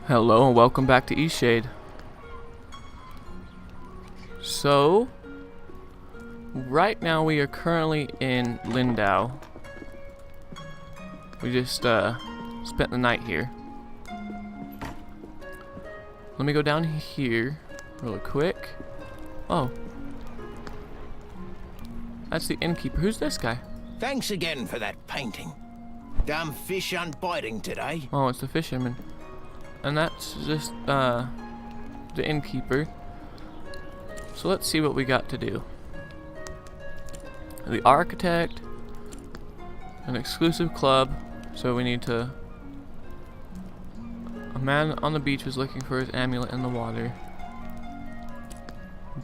Hello and welcome back to Eastshade. So, right now we are currently in Lindau. We just spent the night here. Let me go down here really quick. Oh. That's the innkeeper. Who's this guy? Thanks again for that painting. Damn fish aren't biting today. Oh, it's the fisherman. And that's just the innkeeper. So let's see what we got to do. The architect, an exclusive club, so we need to... A man on the beach was looking for his amulet in the water.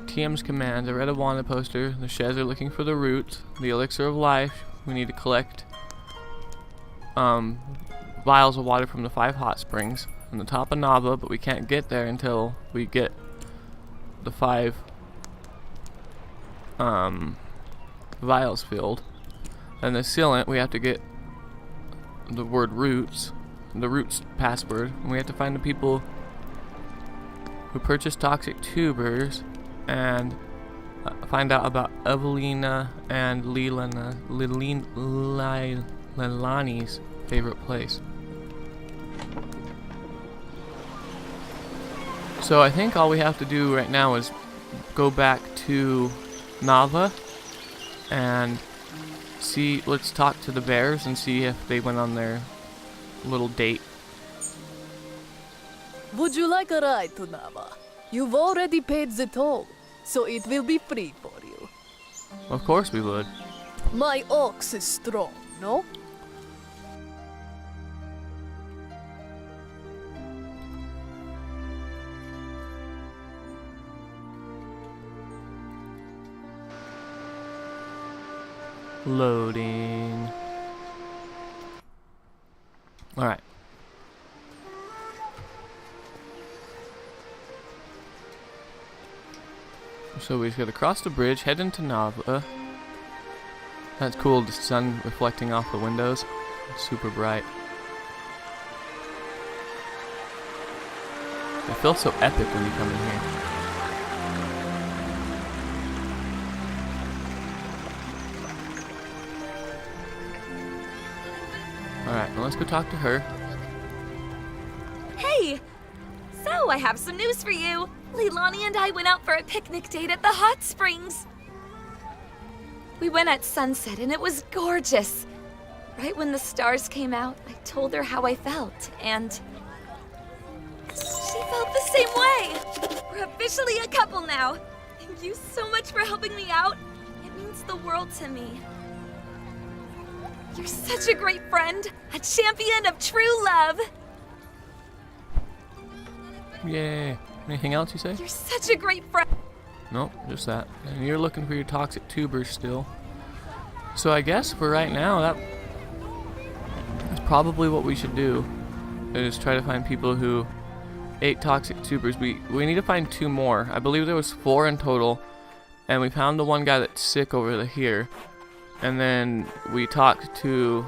TM's commands, I read a wanted poster, the sheds are looking for the root, the elixir of life, we need to collect vials of water from the 5 hot springs on the top of Nava, but we can't get there until we get the 5 vials filled. And the sealant, we have to get the word roots, the roots password, and we have to find the people who purchased toxic tubers and find out about Evelina and Leilani's favorite place. So I think all we have to do right now is go back to Nava and see, let's talk to the bears and see if they went on their little date. Would you like a ride to Nava? You've already paid the toll, so it will be free for you. Of course we would. My ox is strong, no? Loading. Alright. So we just gotta cross the bridge, head into Nava. That's cool, the sun reflecting off the windows. It's super bright. It feels so epic when you come in here. Alright, well, let's go talk to her. Hey! So, I have some news for you. Leilani and I went out for a picnic date at the hot springs. We went at sunset and it was gorgeous. Right when the stars came out, I told her how I felt, and she felt the same way. We're officially a couple now. Thank you so much for helping me out. It means the world to me. You're such a great friend, a champion of true love. Yay. Anything else you say? You're such a great friend. Nope, just that. And you're looking for your toxic tubers still. So I guess for right now, that's probably what we should do. Is try to find people who ate toxic tubers. We need to find 2 more. I believe there was 4 in total. And we found the one guy that's sick over here. And then we talked to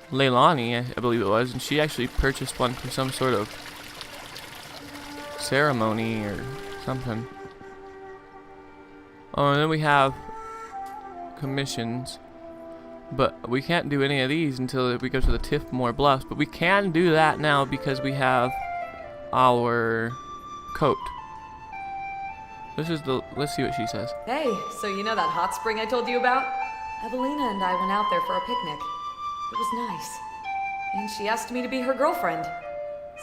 Leilani, I believe it was, and she actually purchased one for some sort of ceremony or something. Oh, and then we have commissions, but we can't do any of these until we go to the Tiffmore Bluffs, but we can do that now because we have our coat. This is the, let's see what she says. Hey, so you know that hot spring I told you about? Evelina and I went out there for a picnic. It was nice. And she asked me to be her girlfriend.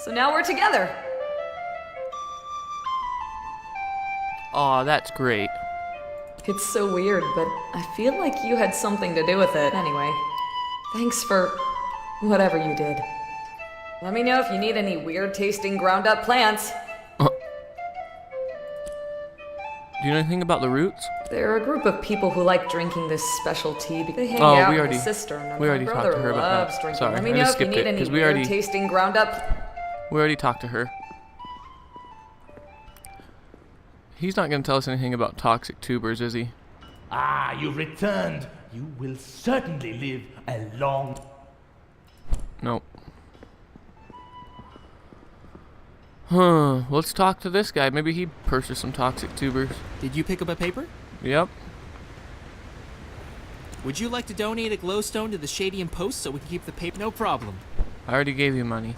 So now we're together. Aw, that's great. It's so weird, but I feel like you had something to do with it. Anyway, thanks for whatever you did. Let me know if you need any weird tasting ground up plants. Do you know anything about the roots? They're a group of people who like drinking this special tea. They hang Oh, out we in already- the cistern. And we already my talked brother to her about loves that. drinking. Sorry, Let me I know just if you skipped need it, any 'cause we weird already- tasting ground up. We already talked to her. He's not going to tell us anything about toxic tubers, is he? Ah, you've returned. You will certainly live a long... Nope. Let's talk to this guy. Maybe he purchased some toxic tubers. Did you pick up a paper? Yep. Would you like to donate a glowstone to the Shady Post so we can keep the paper? No problem. I already gave you money.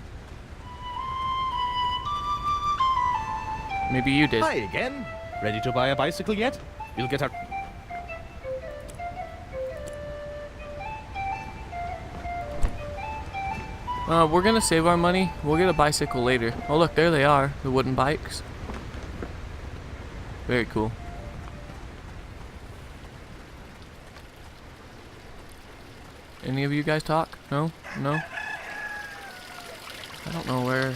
Maybe you did. Hi again. Ready to buy a bicycle yet? You'll get a... We're gonna save our money. We'll get a bicycle later. Oh look, there they are, the wooden bikes. Very cool. Any of you guys talk? No? No? I don't know where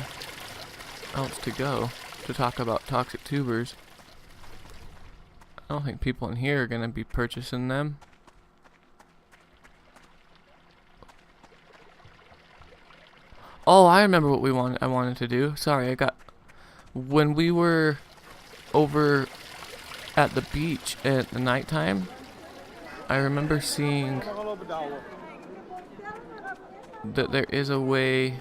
else to go to talk about toxic tubers. I don't think people in here are gonna be purchasing them. Oh, I remember what I wanted to do. Sorry, when we were over at the beach at the nighttime, I remember seeing that there is a way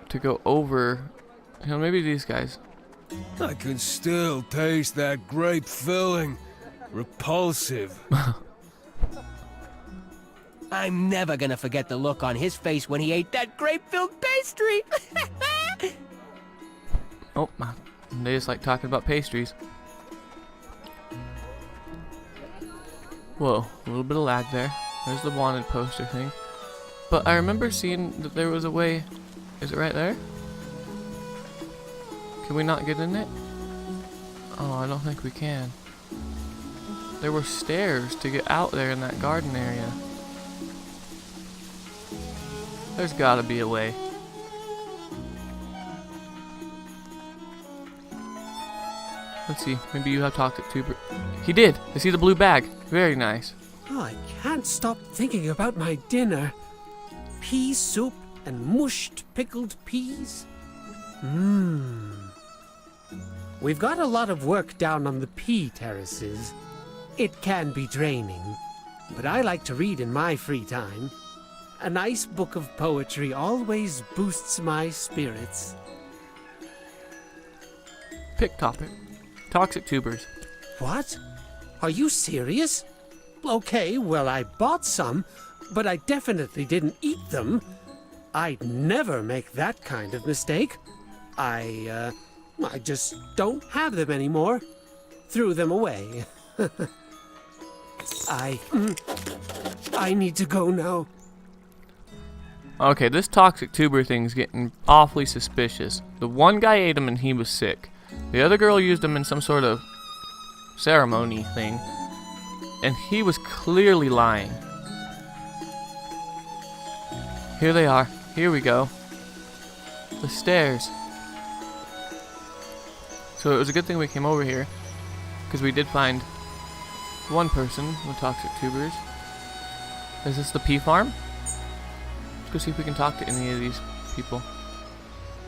to go over, maybe these guys. I can still taste that grape filling. Repulsive. I'm never gonna forget the look on his face when he ate that grape-filled pastry! Oh, they just like talking about pastries. Whoa, a little bit of lag there. There's the wanted poster thing. But I remember seeing that there was a way. Is it right there? Can we not get in it? Oh, I don't think we can. There were stairs to get out there in that garden area. There's gotta be a way. Let's see, maybe you have toxic tuber. He did! I see the blue bag. Very nice. Oh, I can't stop thinking about my dinner. Pea soup and mushed pickled peas. We've got a lot of work down on the pea terraces. It can be draining, but I like to read in my free time. A nice book of poetry always boosts my spirits. Pick topic. Toxic tubers. What? Are you serious? Okay, well, I bought some, but I definitely didn't eat them. I'd never make that kind of mistake. I just don't have them anymore. Threw them away. I need to go now. Okay, this toxic tuber thing's getting awfully suspicious. The one guy ate him and he was sick. The other girl used him in some sort of ceremony thing, and he was clearly lying. Here they are. Here we go. The stairs. So it was a good thing we came over here, because we did find one person with toxic tubers. Is this the pea farm? Let's go see if we can talk to any of these people.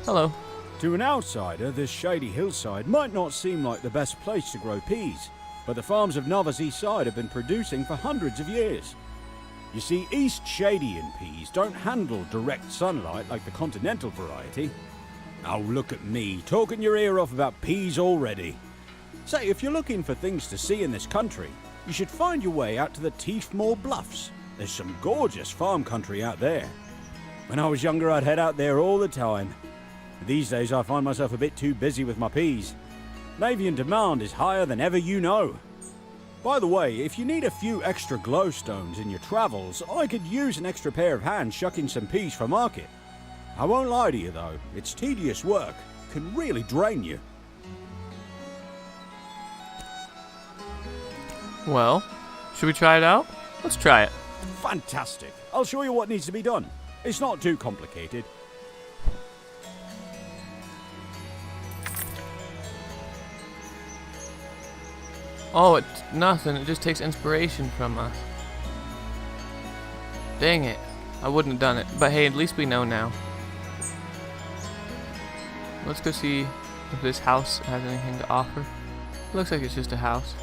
Hello. To an outsider, this shady hillside might not seem like the best place to grow peas, but the farms of Nova's Eastside have been producing for hundreds of years. You see, Eastshadian peas don't handle direct sunlight like the continental variety. Oh, look at me, talking your ear off about peas already. Say, if you're looking for things to see in this country, you should find your way out to the Teefmore Bluffs. There's some gorgeous farm country out there. When I was younger, I'd head out there all the time. These days, I find myself a bit too busy with my peas. Navian demand is higher than ever you know. By the way, if you need a few extra glowstones in your travels, I could use an extra pair of hands shucking some peas for market. I won't lie to you though, it's tedious work, can really drain you. Well, should we try it out? Let's try it. Fantastic. I'll show you what needs to be done. It's not too complicated. Oh, it's nothing. It just takes inspiration from us. Dang it. I wouldn't have done it. But hey, at least we know now. Let's go see if this house has anything to offer. Looks like it's just a house.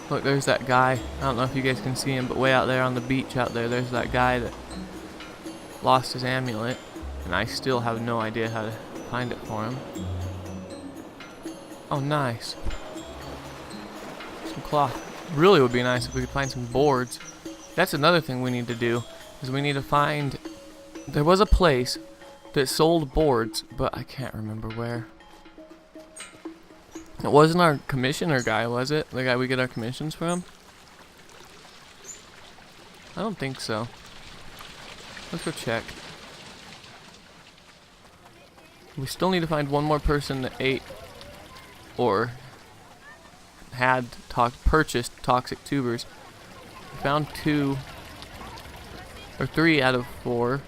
Look, there's that guy. I don't know if you guys can see him, but way out there on the beach out there, there's that guy that lost his amulet. And I still have no idea how to find it for him. Oh, nice. Some cloth. Really would be nice if we could find some boards. That's another thing we need to do, is we need to find... There was a place that sold boards, but I can't remember where. It wasn't our commissioner guy, was it? The guy we get our commissions from? I don't think so. Let's go check. We still need to find one more person that ate or had purchased toxic tubers. We found 2 or 3 out of 4.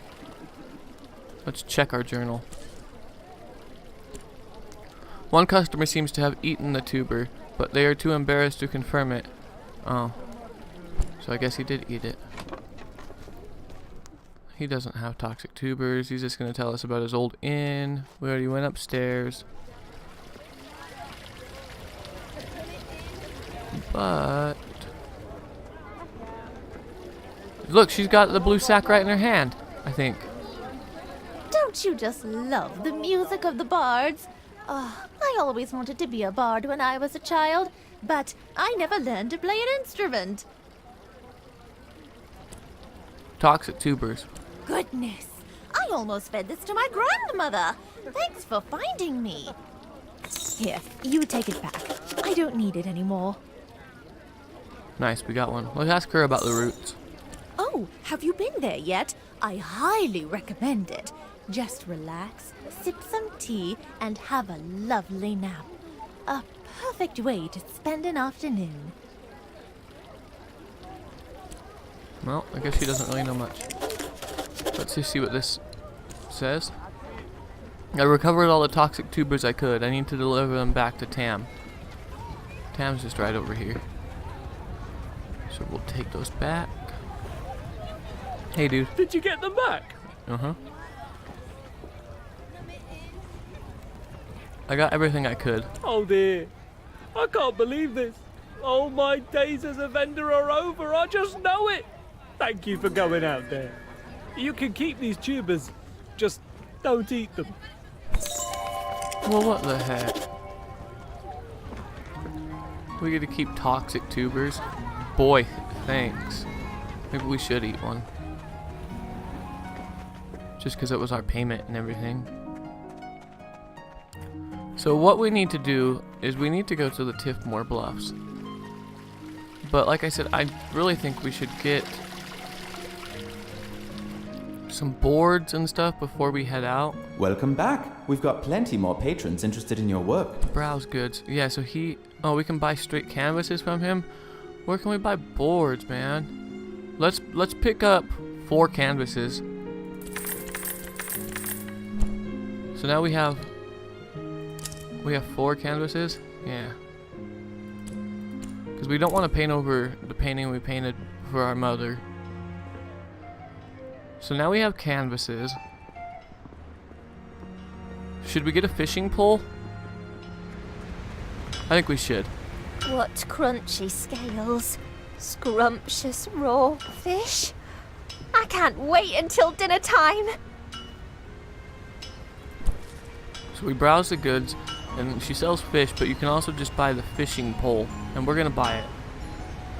Let's check our journal. One customer seems to have eaten the tuber, but they are too embarrassed to confirm it. Oh. So I guess he did eat it. He doesn't have toxic tubers. He's just going to tell us about his old inn. We already went upstairs. But... Look, she's got the blue sack right in her hand, I think. Don't you just love the music of the bards? I always wanted to be a bard when I was a child, but I never learned to play an instrument. Toxic tubers. Goodness, I almost fed this to my grandmother. Thanks for finding me. Here, you take it back. I don't need it anymore. Nice, we got one. Let's ask her about the roots. Oh, have you been there yet? I highly recommend it. Just relax, sip some tea, and have a lovely nap. A perfect way to spend an afternoon. Well, I guess she doesn't really know much. Let's just see what this says. I recovered all the toxic tubers I could. I need to deliver them back to Tam. Tam's just right over here. So we'll take those back. Hey, dude. Did you get them back? Uh-huh. I got everything I could. Oh dear. I can't believe this. All my days as a vendor are over. I just know it. Thank you for going out there. You can keep these tubers. Just don't eat them. Well, what the heck? We get to keep toxic tubers? Boy, thanks. Maybe we should eat one. Just because it was our payment and everything. So what we need to do is we need to go to the Tiffmore Bluffs. But like I said, I really think we should get some boards and stuff before we head out. Welcome back. We've got plenty more patrons interested in your work. Browse goods. Yeah, so oh, we can buy straight canvases from him. Where can we buy boards, man? Let's pick up 4 canvases. So now we have 4 canvases. Yeah. Because we don't want to paint over the painting we painted for our mother. So now we have canvases. Should we get a fishing pole? I think we should. What crunchy scales. Scrumptious raw fish. I can't wait until dinner time. So we browse the goods, and she sells fish, but you can also just buy the fishing pole, and we're gonna buy it.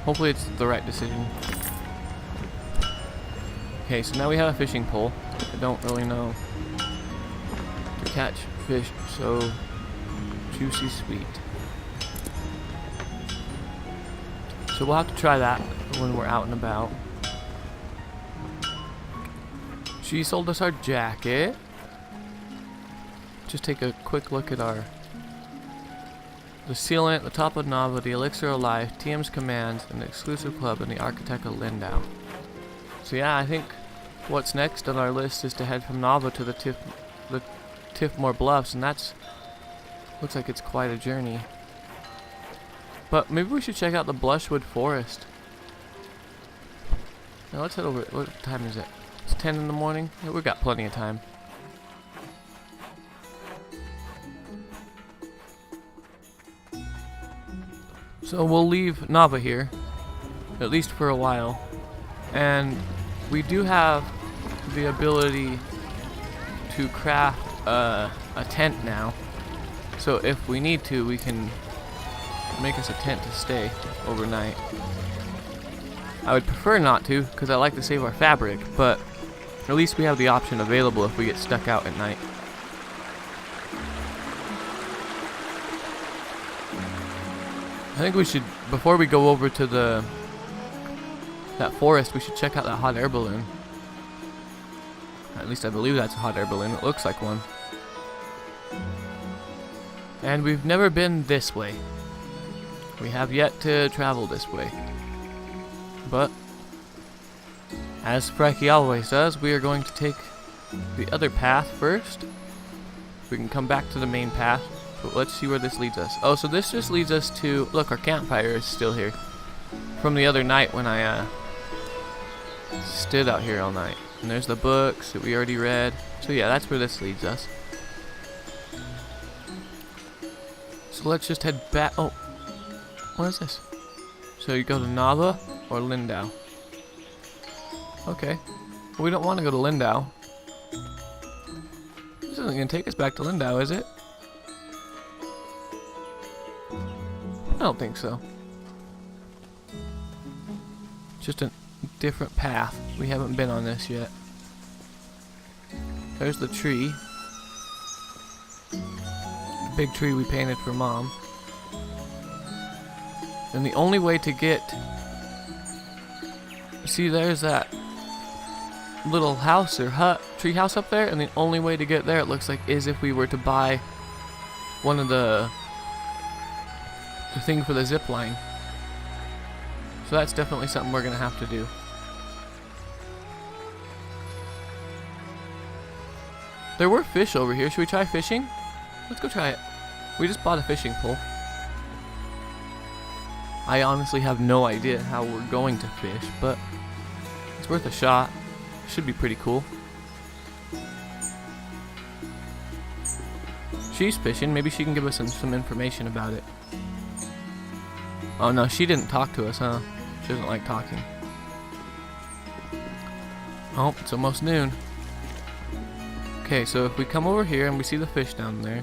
Hopefully it's the right decision. Okay, so now we have a fishing pole. I don't really know to catch fish so juicy sweet. So we'll have to try that when we're out and about. She sold us our jacket. Just take a quick look at the sealant, the top of Nava, the elixir of life, TM's commands, and the exclusive club, and the architect of Lindau. So yeah, I think what's next on our list is to head from Nava to the Tiffmore Bluffs, and looks like it's quite a journey. But maybe we should check out the Blushwood Forest. Now let's head over. What time is it? It's 10 in the morning. Yeah, we've got plenty of time. So we'll leave Nava here, at least for a while. And we do have the ability to craft a tent now. So if we need to, we can make us a tent to stay overnight. I would prefer not to, because I like to save our fabric, but at least we have the option available if we get stuck out at night. I think we should, before we go over to that forest, we should check out that hot air balloon. At least I believe that's a hot air balloon. It looks like one. And we've never been this way. We have yet to travel this way. But, as Freki always does, we are going to take the other path first. We can come back to the main path, but let's see where this leads us. Oh, so this just leads us to... Look, our campfire is still here. From the other night when I stood out here all night. And there's the books that we already read. So yeah, that's where this leads us. So let's just head back. Oh, what is this? So you go to Nava or Lindau? Okay. Well, we don't want to go to Lindau. This isn't going to take us back to Lindau, is it? I don't think so. Just a different path. We haven't been on this yet. There's the tree. The big tree we painted for Mom. And the only way to get... See, there's that little house or hut, tree house up there, and the only way to get there, it looks like, is if we were to buy one of the thing for the zip line. So that's definitely something we're gonna have to do. There were fish over here. Should we try fishing? Let's go try it. We just bought a fishing pole. I honestly have no idea how we're going to fish, but it's worth a shot. Should be pretty cool. She's fishing. Maybe she can give us some information about it. Oh no, she didn't talk to us, huh? She doesn't like talking. Oh, it's almost noon. Okay, so if we come over here and we see the fish down there,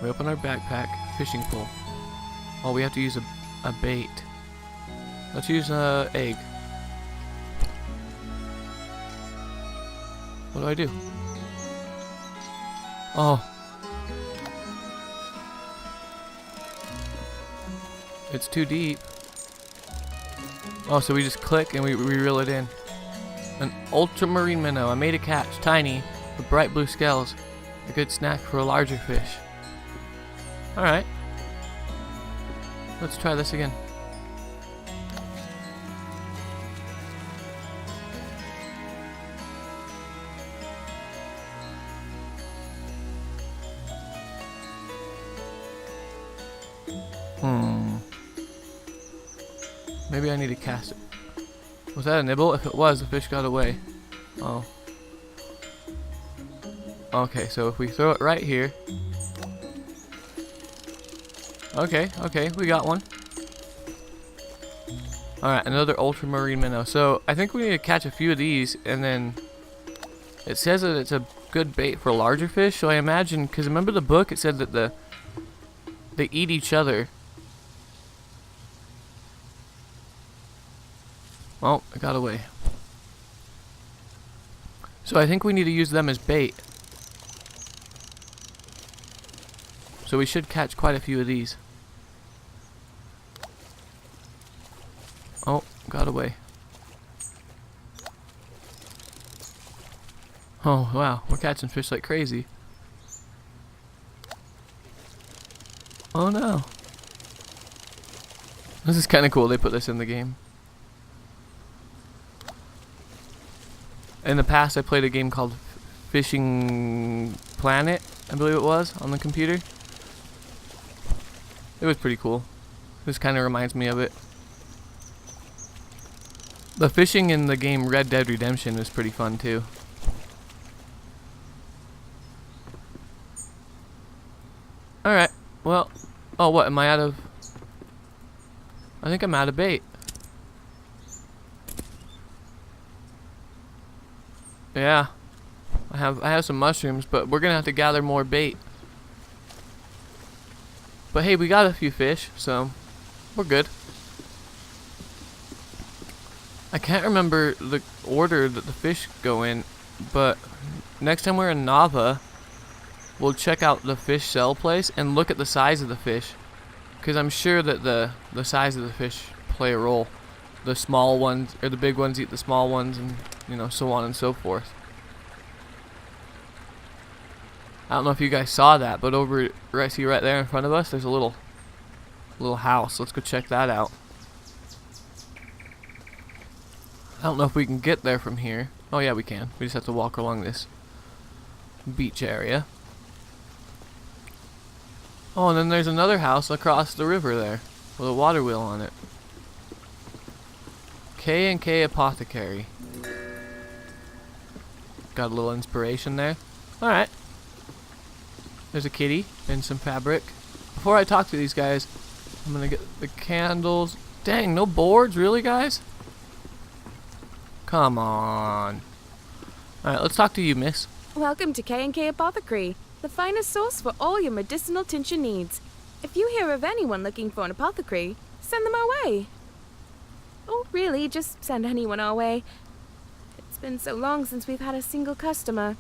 we open our backpack, fishing pole. Oh, we have to use a bait. Let's use a egg. What do I do? Oh. It's too deep. Oh, so we just click and we reel it in. An ultramarine minnow. I made a catch. Tiny, with bright blue scales. A good snack for a larger fish. Alright. Let's try this again. Maybe I need to cast it. Was that a nibble? If it was, the fish got away. Oh. Okay, so if we throw it right here. Okay, we got one. Alright, another ultramarine minnow. So I think we need to catch a few of these, and then it says that it's a good bait for larger fish. So I imagine, because remember the book, it said that they eat each other. Oh, it got away. So I think we need to use them as bait. So we should catch quite a few of these. Oh, got away. Oh, wow. We're catching fish like crazy. Oh, no. This is kind of cool. They put this in the game. In the past, I played a game called Fishing Planet, I believe it was, on the computer. It was pretty cool. This kind of reminds me of it. The fishing in the game Red Dead Redemption is pretty fun too. Alright, well, oh what, am I out of... I think I'm out of bait. Yeah. I have some mushrooms, but we're gonna have to gather more bait. But hey, we got a few fish, so we're good. I can't remember the order that the fish go in, but next time we're in Nava, we'll check out the fish sell place and look at the size of the fish, because I'm sure that the size of the fish play a role. The small ones or the big ones eat the small ones, and you know, so on and so forth. I don't know if you guys saw that, but over right there in front of us, there's a little house. Let's go check that out. I don't know if we can get there from here. Oh yeah, we can. We just have to walk along this beach area. Oh, and then there's another house across the river there with a water wheel on it. K&K Apothecary. Got a little inspiration there. Alright. There's a kitty and some fabric. Before I talk to these guys, I'm gonna get the candles. Dang, no boards? Really, guys? Come on. Alright, let's talk to you, miss. Welcome to K&K Apothecary, the finest source for all your medicinal tincture needs. If you hear of anyone looking for an apothecary, send them our way. Oh, really, just send anyone our way. It's been so long since we've had a single customer.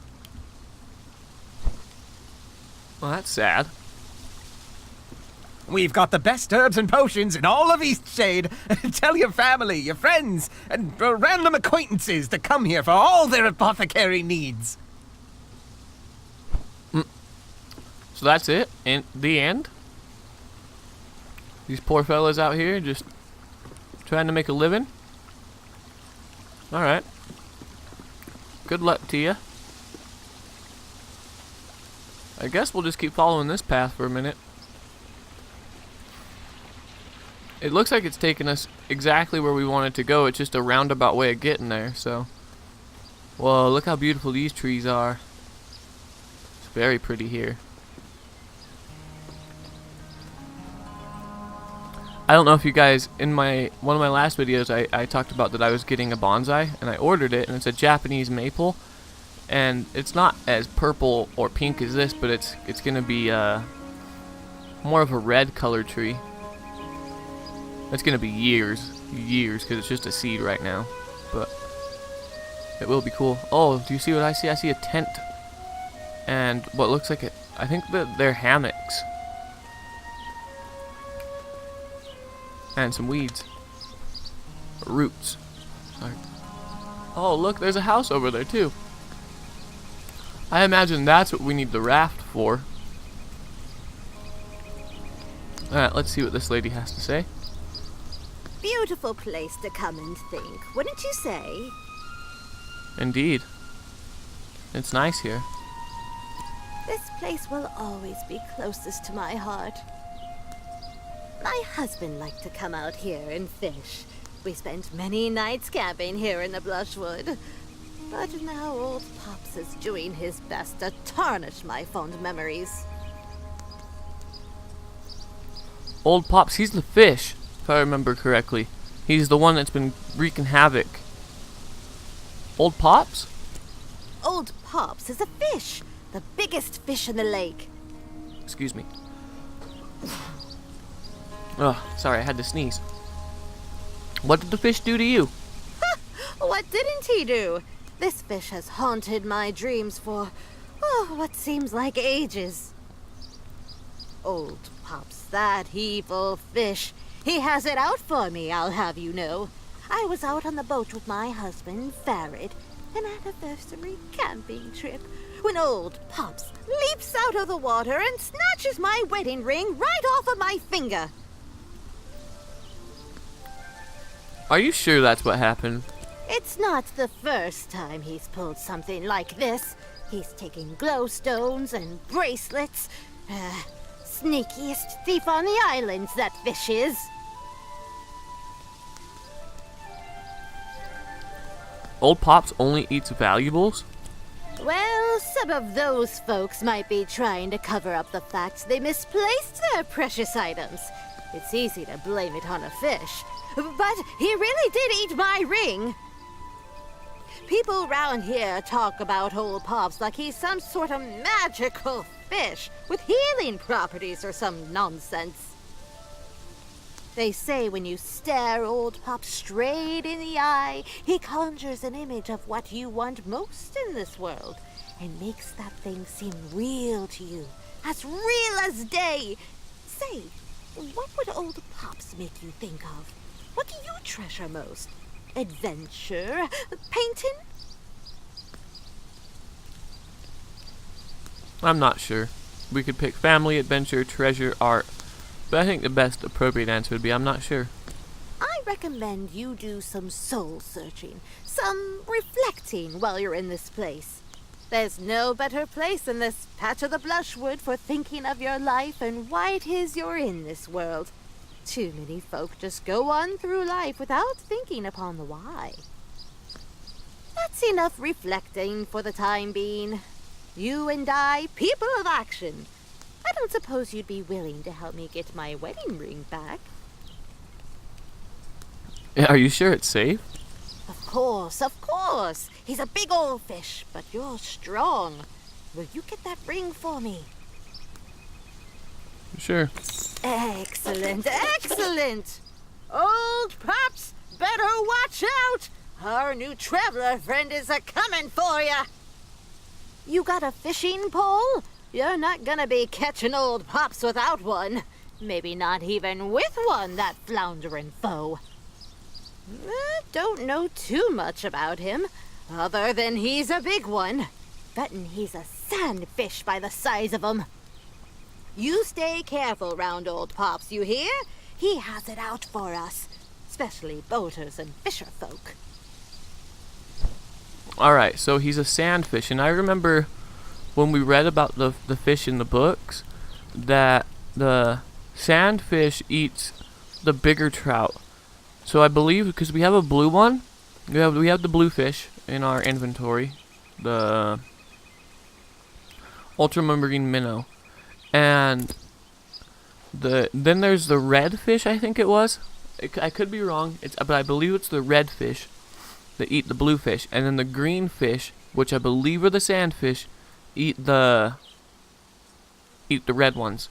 Well, that's sad. We've got the best herbs and potions in all of Eastshade. Tell your family, your friends, and random acquaintances to come here for all their apothecary needs. So that's it? And the end? These poor fellas out here just trying to make a living? Alright. Good luck to you. I guess we'll just keep following this path for a minute. It looks like it's taking us exactly where we wanted to go. It's just a roundabout way of getting there, so. Whoa, look how beautiful these trees are. It's very pretty here. I don't know if you guys, in one of my last videos, I talked about that I was getting a bonsai, and I ordered it, and it's a Japanese maple. And it's not as purple or pink as this, but it's gonna be more of a red colored tree. It's gonna be years, because it's just a seed right now, but it will be cool. Oh, do you see what I see? I see a tent and what looks like it. I think that they're hammocks and some weeds, roots. Sorry. Oh, look, there's a house over there too. I imagine that's what we need the raft for. Alright, let's see what this lady has to say. Beautiful place to come and think, wouldn't you say? Indeed. It's nice here. This place will always be closest to my heart. My husband liked to come out here and fish. We spent many nights camping here in the Blushwood. But now old Pops is doing his best to tarnish my fond memories. Old Pops, he's the fish, if I remember correctly. He's the one that's been wreaking havoc. Old Pops? Old Pops is a fish, the biggest fish in the lake. Excuse me. Oh, sorry, I had to sneeze. What did the fish do to you? What didn't he do? This fish has haunted my dreams for, what seems like ages. Old Pops, that evil fish. He has it out for me, I'll have you know. I was out on the boat with my husband, Farad, an anniversary camping trip, when old Pops leaps out of the water and snatches my wedding ring right off of my finger. Are you sure that's what happened? It's not the first time he's pulled something like this. He's taken glowstones and bracelets. Sneakiest thief on the islands, that fish is. Old Pops only eats valuables? Well, some of those folks might be trying to cover up the fact they misplaced their precious items. It's easy to blame it on a fish. But he really did eat my ring. People around here talk about old Pops like he's some sort of magical fish with healing properties or some nonsense. They say when you stare old Pop straight in the eye, he conjures an image of what you want most in this world and makes that thing seem real to you, as real as day. Say, what would old Pops make you think of? What do you treasure most? Adventure? Painting? I'm not sure. We could pick family, adventure, treasure, art. But I think the best appropriate answer would be I'm not sure. I recommend you do some soul searching, some reflecting while you're in this place. There's no better place than this patch of the Blushwood for thinking of your life and why it is you're in this world. Too many folk just go on through life without thinking upon the why. That's enough reflecting for the time being. You and I, people of action. I don't suppose you'd be willing to help me get my wedding ring back. Are you sure it's safe? Of course, of course. He's a big old fish, but you're strong. Will you get that ring for me? Sure. Excellent, excellent. Old Pops, better watch out. Our new traveler friend is a-coming for ya. You got a fishing pole? You're not gonna be catching old Pops without one. Maybe not even with one, that floundering foe. Don't know too much about him, other than he's a big one. Bettin' he's a sandfish by the size of him. You stay careful round old Pops, you hear? He has it out for us, especially boaters and fisher folk. Alright, so he's a sandfish, and I remember when we read about the fish in the books that the sandfish eats the bigger trout. So I believe, because we have a blue one, we have the blue fish in our inventory, the ultramarine minnow, and then there's the red fish, I think it was. I could be wrong, but I believe it's the red fish that eat the blue fish, and then the green fish, which I believe are the sandfish, eat the red ones.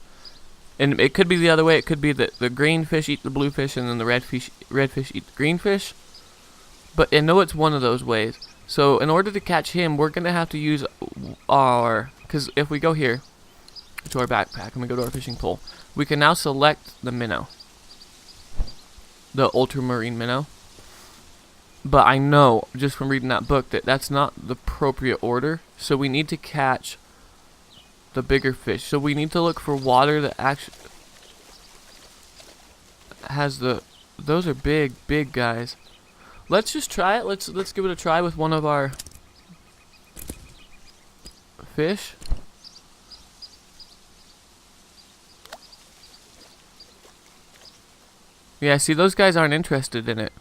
And it could be the other way. It could be that the green fish eat the blue fish, and then the red fish eat the green fish. But I know it's one of those ways. So in order to catch him, we're gonna have to use because if we go here to our backpack and we go to our fishing pole, we can now select the minnow, the ultramarine minnow. But I know, just from reading that book, that that's not the appropriate order. So we need to catch the bigger fish. So we need to look for water that actually has those are big guys. Let's just try it. Let's give it a try with one of our fish. Yeah, see, those guys aren't interested in it.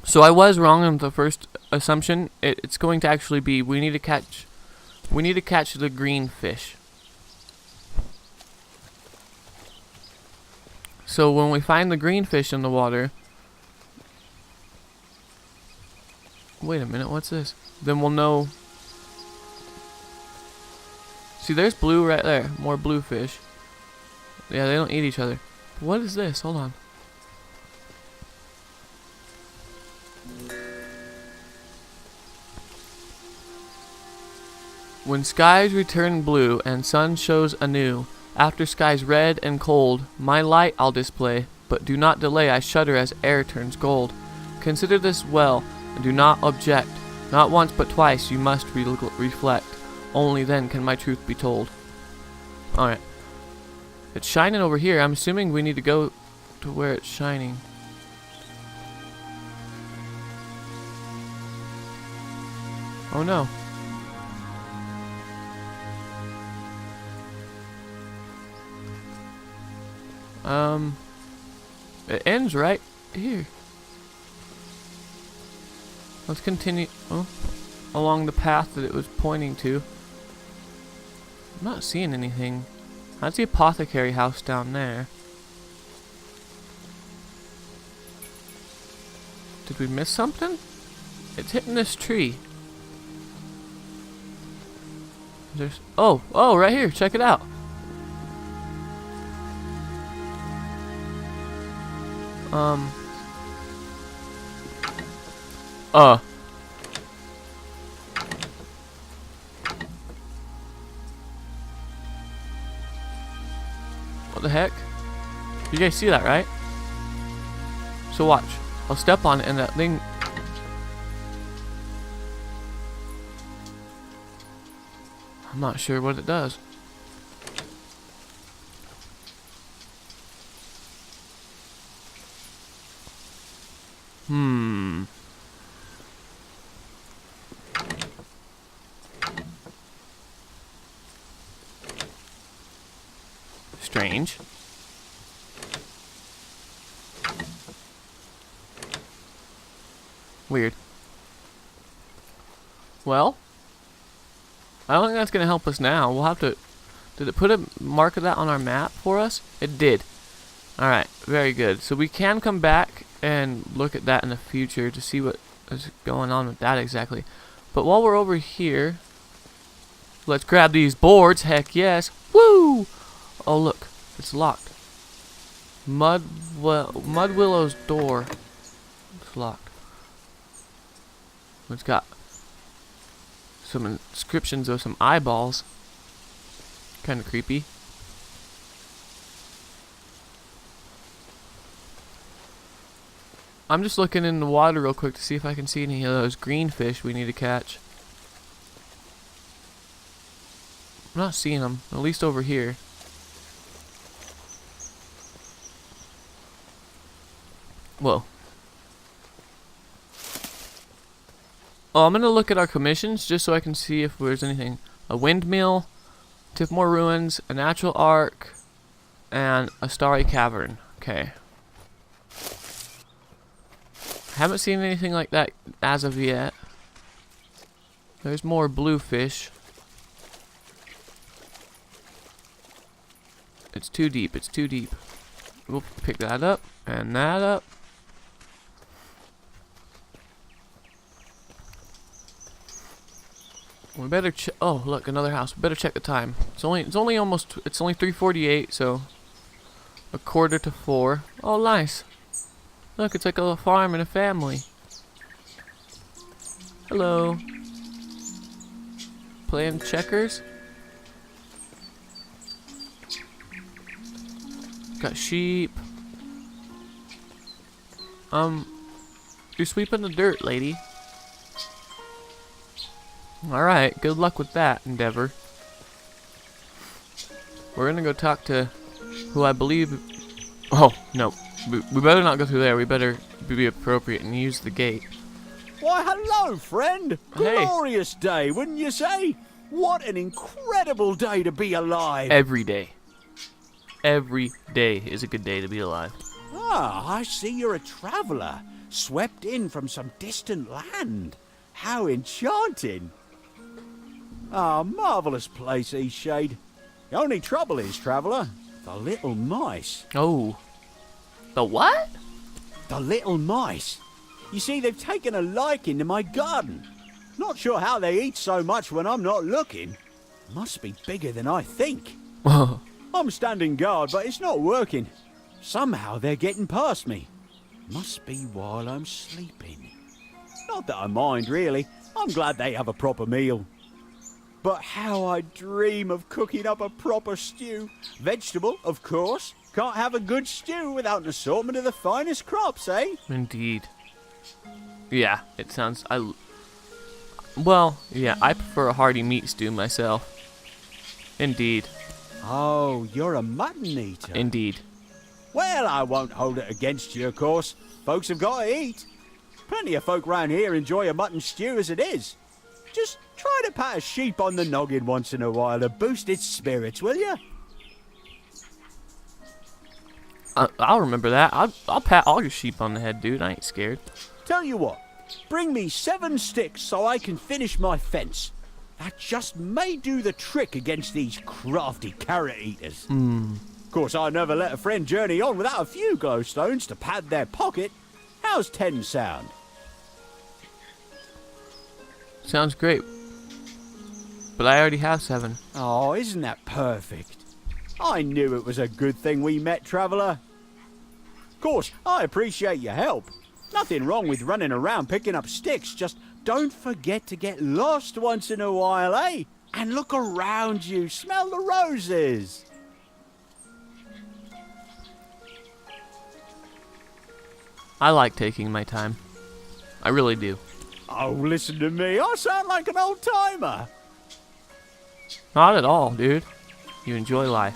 So I was wrong on the first assumption. It's going to actually be we need to catch the green fish. So when we find the green fish in the water, wait a minute, what's this? Then we'll know. See, there's blue right there. More blue fish. Yeah, they don't eat each other. What is this? Hold on. When skies return blue and sun shows anew, after skies red and cold, my light I'll display, but do not delay, I shudder as air turns gold. Consider this well, and do not object. Not once but twice you must reflect. Only then can my truth be told. Alright. It's shining over here. I'm assuming we need to go to where it's shining. Oh no. It ends right here. Let's continue along the path that it was pointing to. I'm not seeing anything. That's the apothecary house down there. Did we miss something? It's hitting this tree. There's oh, right here. Check it out. What the heck? You guys see that, right? So watch. I'll step on it and that thing... I'm not sure what it does. Strange. Weird. Well, I don't think that's going to help us now. We'll have to... Did it put a mark of that on our map for us? It did. Alright, very good. So we can come back and look at that in the future to see what is going on with that exactly. But while we're over here, let's grab these boards. Heck yes. Woo! Oh, look. It's locked. Mud Willow's door. It's locked. It's got some inscriptions of some eyeballs. Kind of creepy. I'm just looking in the water real quick to see if I can see any of those green fish we need to catch. I'm not seeing them, at least over here. Whoa. Oh, I'm gonna look at our commissions just so I can see if there's anything. A windmill, Tipmore Ruins, a natural ark, and a starry cavern. Okay. Haven't seen anything like that as of yet. There's more bluefish. It's too deep, it's too deep. We'll pick that up and that up. We better check. Oh, look, another house. We better check the time. It's only 3:48, so a quarter to 4. Oh, nice. Look, it's like a farm and a family. Hello. Playing checkers. Got sheep. You're sweeping the dirt, lady. Alright, good luck with that endeavor. We're gonna go talk to who I believe... Oh, no. We better not go through there. We better be appropriate and use the gate. Why, hello, friend. Hey. Glorious day, wouldn't you say? What an incredible day to be alive. Every day. Every day is a good day to be alive. Ah, I see you're a traveller, swept in from some distant land. How enchanting. Ah, marvellous place, Eastshade. The only trouble is, traveller, the little mice. Oh. The what? The little mice. You see, they've taken a liking to my garden. Not sure how they eat so much when I'm not looking. Must be bigger than I think. I'm standing guard, but it's not working. Somehow they're getting past me. Must be while I'm sleeping. Not that I mind, really. I'm glad they have a proper meal. But how I dream of cooking up a proper stew. Vegetable, of course. Can't have a good stew without an assortment of the finest crops, eh? Indeed. Yeah, it sounds... Well, yeah, I prefer a hearty meat stew myself. Indeed. Oh, you're a mutton eater. Indeed. Well, I won't hold it against you, of course. Folks have got to eat. Plenty of folk round here enjoy a mutton stew as it is. Just try to pat a sheep on the noggin once in a while to boost its spirits, will you? I'll remember that. I'll pat all your sheep on the head, dude. I ain't scared. Tell you what, bring me 7 sticks so I can finish my fence. That just may do the trick against these crafty carrot eaters. Of course, I never let a friend journey on without a few glowstones to pad their pocket. How's 10 sound? Sounds great. But I already have 7. Oh, isn't that perfect? I knew it was a good thing we met, traveller. Of course, I appreciate your help. Nothing wrong with running around picking up sticks, just don't forget to get lost once in a while, eh? And look around you, smell the roses. I like taking my time. I really do. Oh, listen to me, I sound like an old-timer. Not at all, dude. You enjoy life.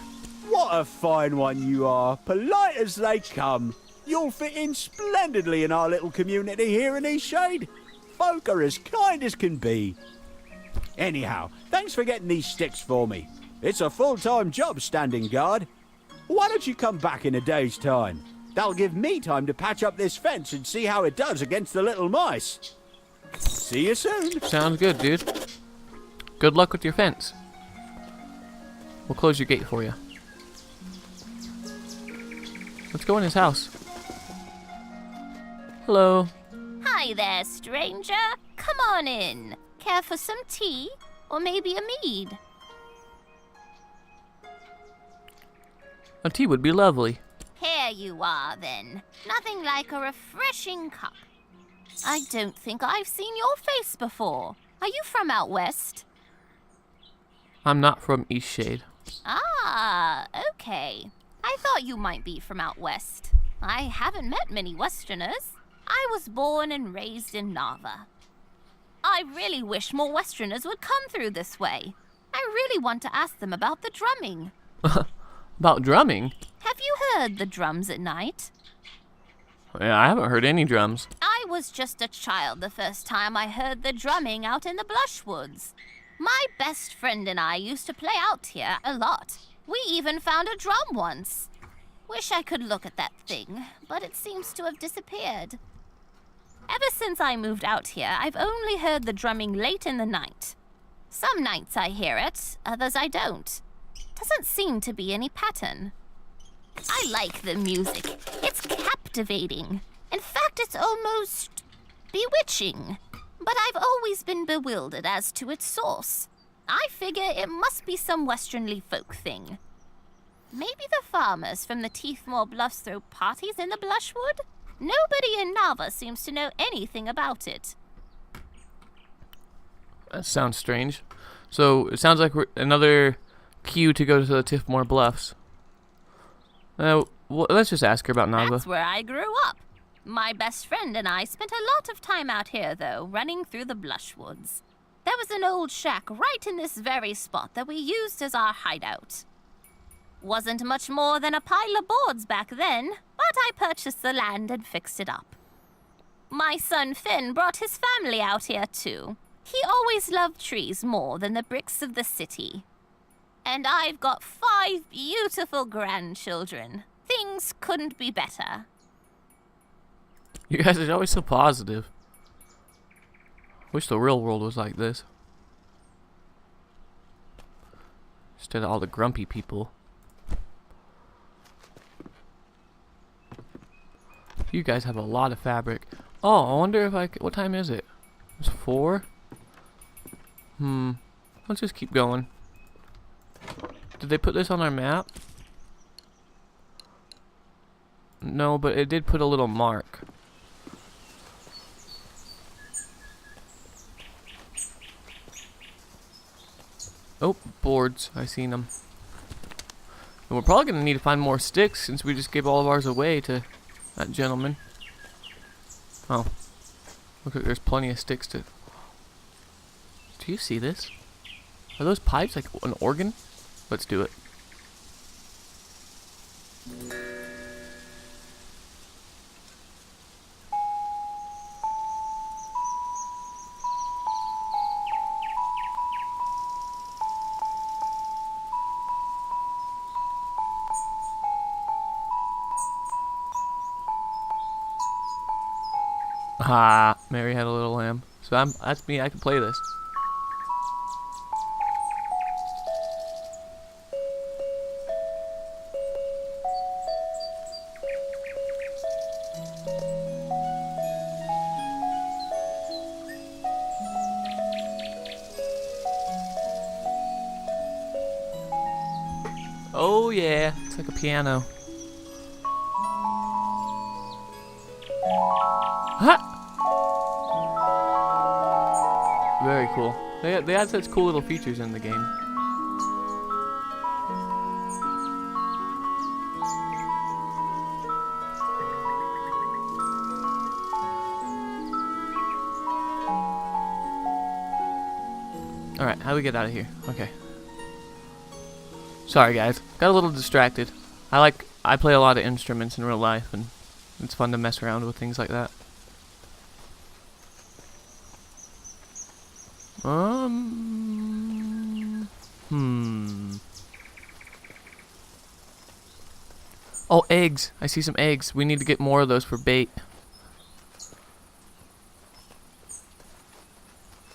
What a fine one you are, polite as they come. You'll fit in splendidly in our little community here in Eastshade. Folk are as kind as can be. Anyhow, thanks for getting these sticks for me. It's a full-time job standing guard. Why don't you come back in a day's time? That'll give me time to patch up this fence and see how it does against the little mice. See you soon. Sounds good, dude. Good luck with your fence. We'll close your gate for you. Let's go in his house. Hello. Hi there, stranger. Come on in. Care for some tea? Or maybe a mead? A tea would be lovely. Here you are, then. Nothing like a refreshing cup. I don't think I've seen your face before. Are you from out west? I'm not from Eastshade. Ah, okay. I thought you might be from out west. I haven't met many Westerners. I was born and raised in Nava. I really wish more Westerners would come through this way. I really want to ask them about the drumming. About drumming? Have you heard the drums at night? Yeah, I haven't heard any drums. I was just a child the first time I heard the drumming out in the Blushwoods. My best friend and I used to play out here a lot. We even found a drum once. Wish I could look at that thing, but it seems to have disappeared. Ever since I moved out here, I've only heard the drumming late in the night. Some nights I hear it, others I don't. Doesn't seem to be any pattern. I like the music. It's captivating. In fact, it's almost bewitching. But I've always been bewildered as to its source. I figure it must be some westernly folk thing. Maybe the farmers from the Teethmore Bluffs throw parties in the Blushwood? Nobody in Nava seems to know anything about it. That sounds strange. So, it sounds like we're another cue to go to the Teethmore Bluffs. Well, let's just ask her about Nava. That's where I grew up. My best friend and I spent a lot of time out here, though, running through the Blushwoods. There was an old shack right in this very spot that we used as our hideout. Wasn't much more than a pile of boards back then, but I purchased the land and fixed it up. My son Finn brought his family out here, too. He always loved trees more than the bricks of the city. And I've got 5 beautiful grandchildren. Things couldn't be better. You guys are always so positive. Wish the real world was like this. Instead of all the grumpy people. You guys have a lot of fabric. Oh, I wonder if I could, what time is it? It's 4? Let's just keep going. Did they put this on our map? No, but it did put a little mark. Oh, boards. I seen them. And we're probably going to need to find more sticks since we just gave all of ours away to that gentleman. Oh. Look, there's plenty of sticks to... Do you see this? Are those pipes like an organ? Let's do it. Ah, Mary had a little lamb. So that's me, I can play this. Oh yeah, it's like a piano. Ha! Very cool. They had such cool little features in the game. Alright, how do we get out of here? Okay. Sorry guys, got a little distracted. I play a lot of instruments in real life, and it's fun to mess around with things like that. Oh, eggs. I see some eggs. We need to get more of those for bait.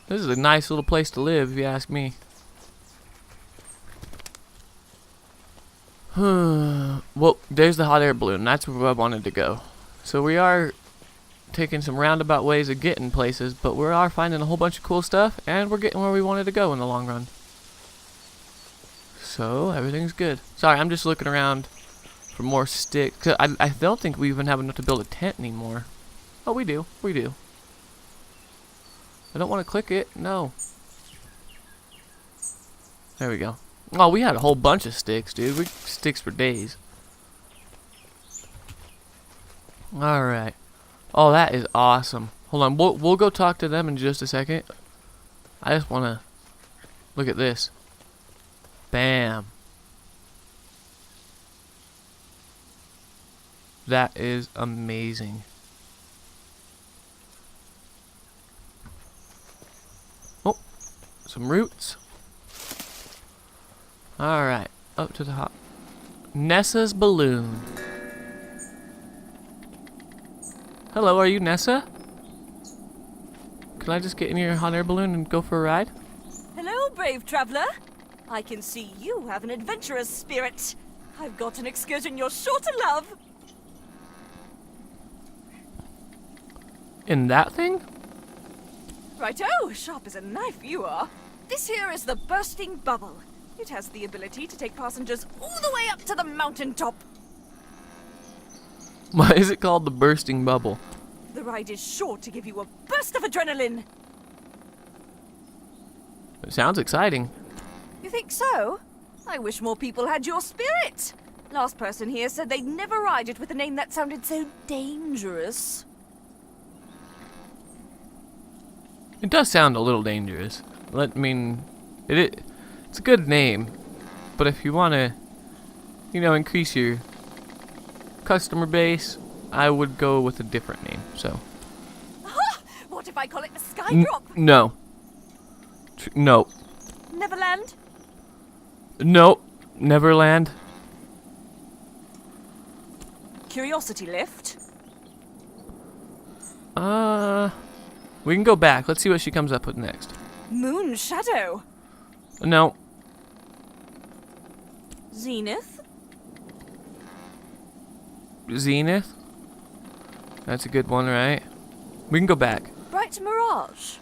This is a nice little place to live, if you ask me. Well, there's the hot air balloon. That's where I wanted to go. So we are taking some roundabout ways of getting places, but we are finding a whole bunch of cool stuff, and we're getting where we wanted to go in the long run. So everything's good. Sorry, I'm just looking around for more sticks. 'Cause I don't think we even have enough to build a tent anymore. Oh, we do. We do. I don't want to click it. No. There we go. Oh, we had a whole bunch of sticks, dude. We sticks for days. Alright. Oh, that is awesome. Hold on. We'll go talk to them in just a second. I just want to look at this. Bam. That is amazing. Oh, some roots. Alright, up to the top. Nessa's balloon. Hello, are you Nessa? Can I just get in your hot air balloon and go for a ride? Hello, brave traveler. I can see you have an adventurous spirit. I've got an excursion you're sure to love. In that thing? Righto, sharp as a knife you are. This here is the bursting bubble. It has the ability to take passengers all the way up to the mountaintop. Why is it called the bursting bubble? The ride is sure to give you a burst of adrenaline. It sounds exciting. You think so? I wish more people had your spirit. Last person here said they'd never ride it with a name that sounded so dangerous. It does sound a little dangerous. I mean, it's a good name, but if you want to, increase your customer base, I would go with a different name. So. What if I call it the Skydrop? No. No. Neverland? No. Neverland. Curiosity Lift? We can go back. Let's see what she comes up with next. Moon Shadow? No. Zenith? Zenith? That's a good one, right? We can go back. Bright Mirage?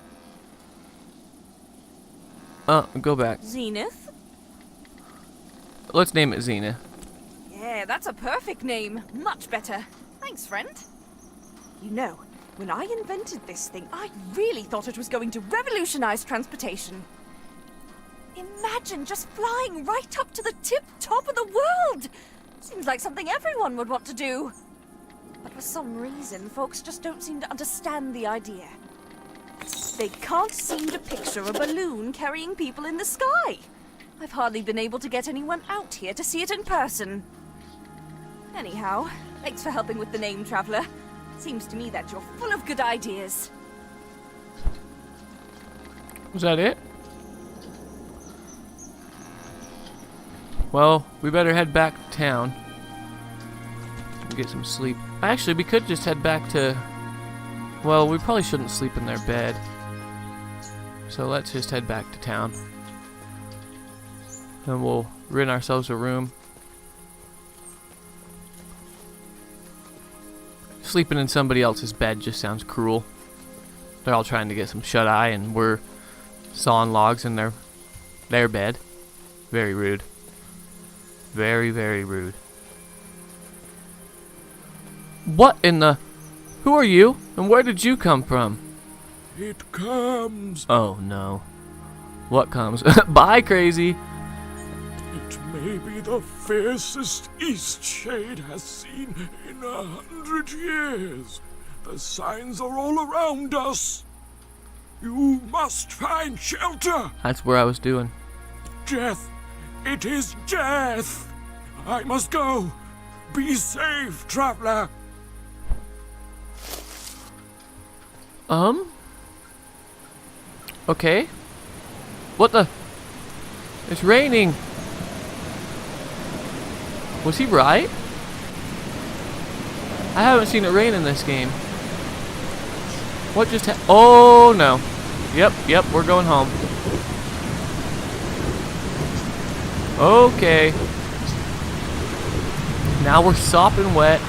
Go back. Zenith? Let's name it Zenith. Yeah, that's a perfect name. Much better. Thanks, friend. You know, when I invented this thing, I really thought it was going to revolutionize transportation. Imagine just flying right up to the tip-top of the world! Seems like something everyone would want to do. But for some reason, folks just don't seem to understand the idea. They can't seem to picture a balloon carrying people in the sky. I've hardly been able to get anyone out here to see it in person. Anyhow, thanks for helping with the name, Traveler. Seems to me that you're full of good ideas. Was that it? Well, we better head back to town and get some sleep. Actually, we could just head back to... Well, we probably shouldn't sleep in their bed. So let's just head back to town. And we'll rent ourselves a room. Sleeping in somebody else's bed just sounds cruel. They're all trying to get some shut-eye, and we're sawing logs in their bed. Very rude. Very, very rude. What in the... Who are you? And where did you come from? It comes. Oh, no. What comes? Bye, crazy. It may be the fiercest Eastshade has seen in 100 years. The signs are all around us. You must find shelter. That's where I was doing. Death. It is death. I must go. Be safe, traveler. Okay. What the? It's raining. Was he right? I haven't seen it rain in this game. What just happened? Oh no. Yep, we're going home. Okay. Now we're sopping wet.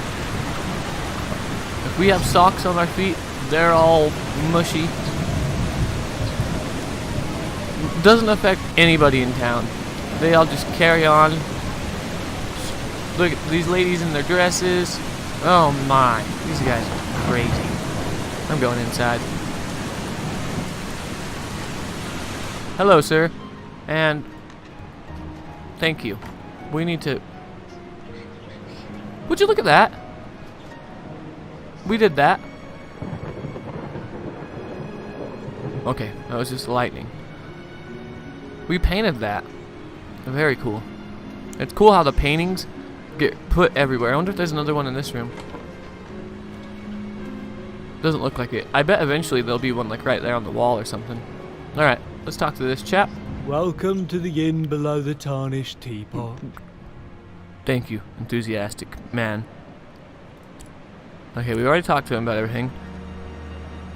If we have socks on our feet, they're all mushy. Doesn't affect anybody in town. They all just carry on. Look at these ladies in their dresses. Oh my, these guys are crazy. I'm going inside. Hello, sir. And thank you. We need to... Would you look at that? We did that. Okay, that was just lightning. We painted that. Very cool. It's cool how the paintings get put everywhere. I wonder if there's another one in this room. Doesn't look like it. I bet eventually there'll be one like right there on the wall or something. Alright, let's talk to this chap. Welcome to the inn below the tarnished teapot. Thank you, enthusiastic man. Okay, we already talked to him about everything.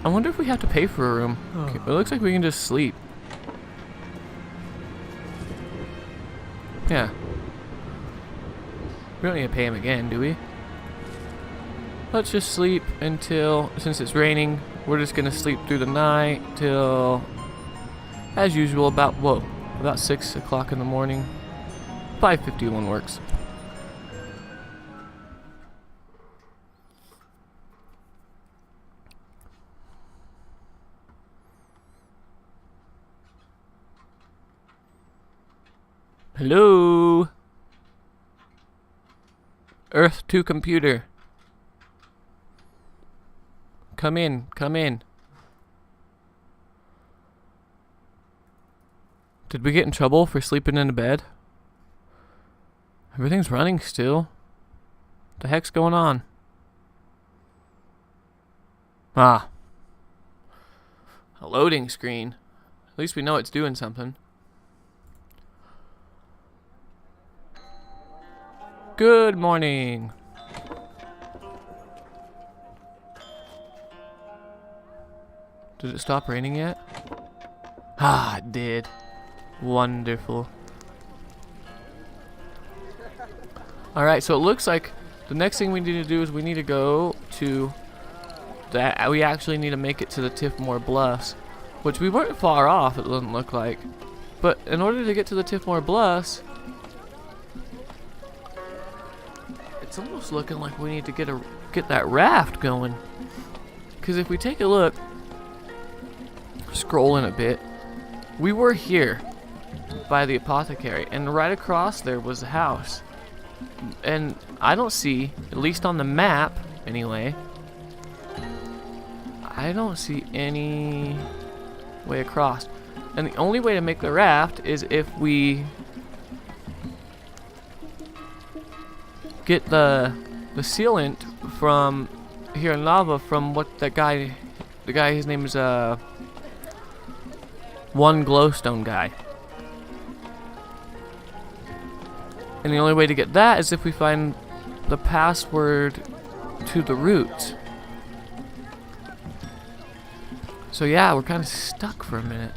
I wonder if we have to pay for a room. Okay, it looks like we can just sleep. Yeah. We don't need to pay him again, do we? Let's just sleep until, since it's raining, we're just gonna sleep through the night till, as usual, about 6 o'clock in the morning. 5:51 works. Hello? Earth to computer. Come in, come in. Did we get in trouble for sleeping in a bed? Everything's running still. What the heck's going on? Ah. A loading screen. At least we know it's doing something. Good morning. Did it stop raining yet? Ah, it did. Wonderful. Alright, so it looks like the next thing we need to do is we need to go to that. We actually need to make it to the Tiffmore Bluffs, which we weren't far off, it doesn't look like. But in order to get to the Tiffmore Bluffs, it's almost looking like we need to get that raft going. Because if we take a look, scroll in a bit, we were here by the apothecary, and right across there was the house. And I don't see, at least on the map anyway, I don't see any way across. And the only way to make the raft is if we get the sealant from here in lava from what that guy, his name is one glowstone guy. And the only way to get that is if we find the password to the route. So yeah, we're kind of stuck for a minute.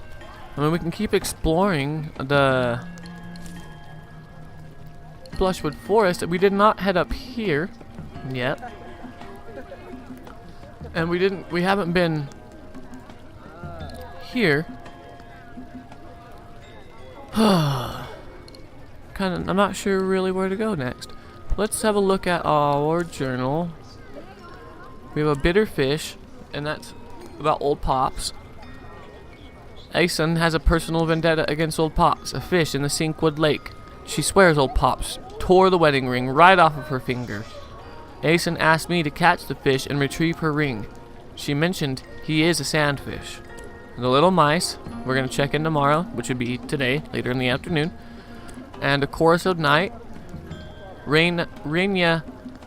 I mean, we can keep exploring the Blushwood Forest. We did not head up here yet. And we haven't been here. I'm not sure really where to go next. Let's have a look at our journal. We have a bitter fish, and that's about old Pops. Aeson has a personal vendetta against old Pops, a fish in the Sinkwood Lake. She swears old Pops tore the wedding ring right off of her finger. Aeson asked me to catch the fish and retrieve her ring. She mentioned he is a sandfish. The little mice, we're going to check in tomorrow, which would be today, later in the afternoon. And a chorus of night. Rainia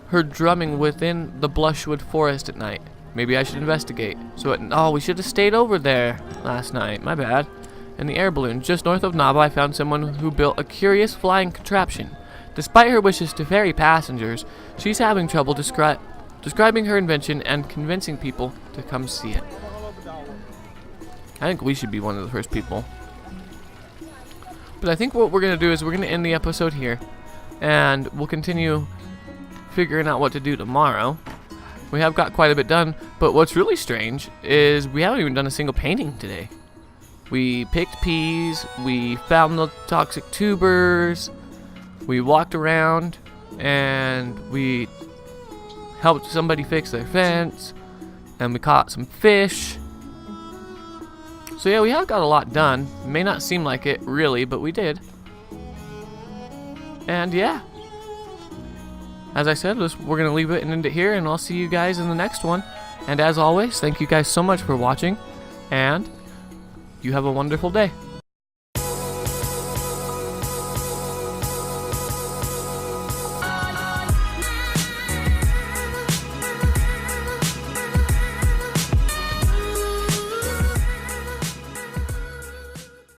heard drumming within the Blushwood Forest at night. Maybe I should investigate. We should have stayed over there last night. My bad. In the air balloon, just north of Nava, I found someone who built a curious flying contraption. Despite her wishes to ferry passengers, she's having trouble describing her invention and convincing people to come see it. I think we should be one of the first people. But I think what we're going to do is we're going to end the episode here. And we'll continue figuring out what to do tomorrow. We have got quite a bit done, but what's really strange is we haven't even done a single painting today. We picked peas, we found the toxic tubers, we walked around, and we helped somebody fix their fence, and we caught some fish. So yeah, we have got a lot done. It may not seem like it, really, but we did. And yeah. As I said, we're going to leave it and end it here, and I'll see you guys in the next one. And as always, thank you guys so much for watching, and you have a wonderful day.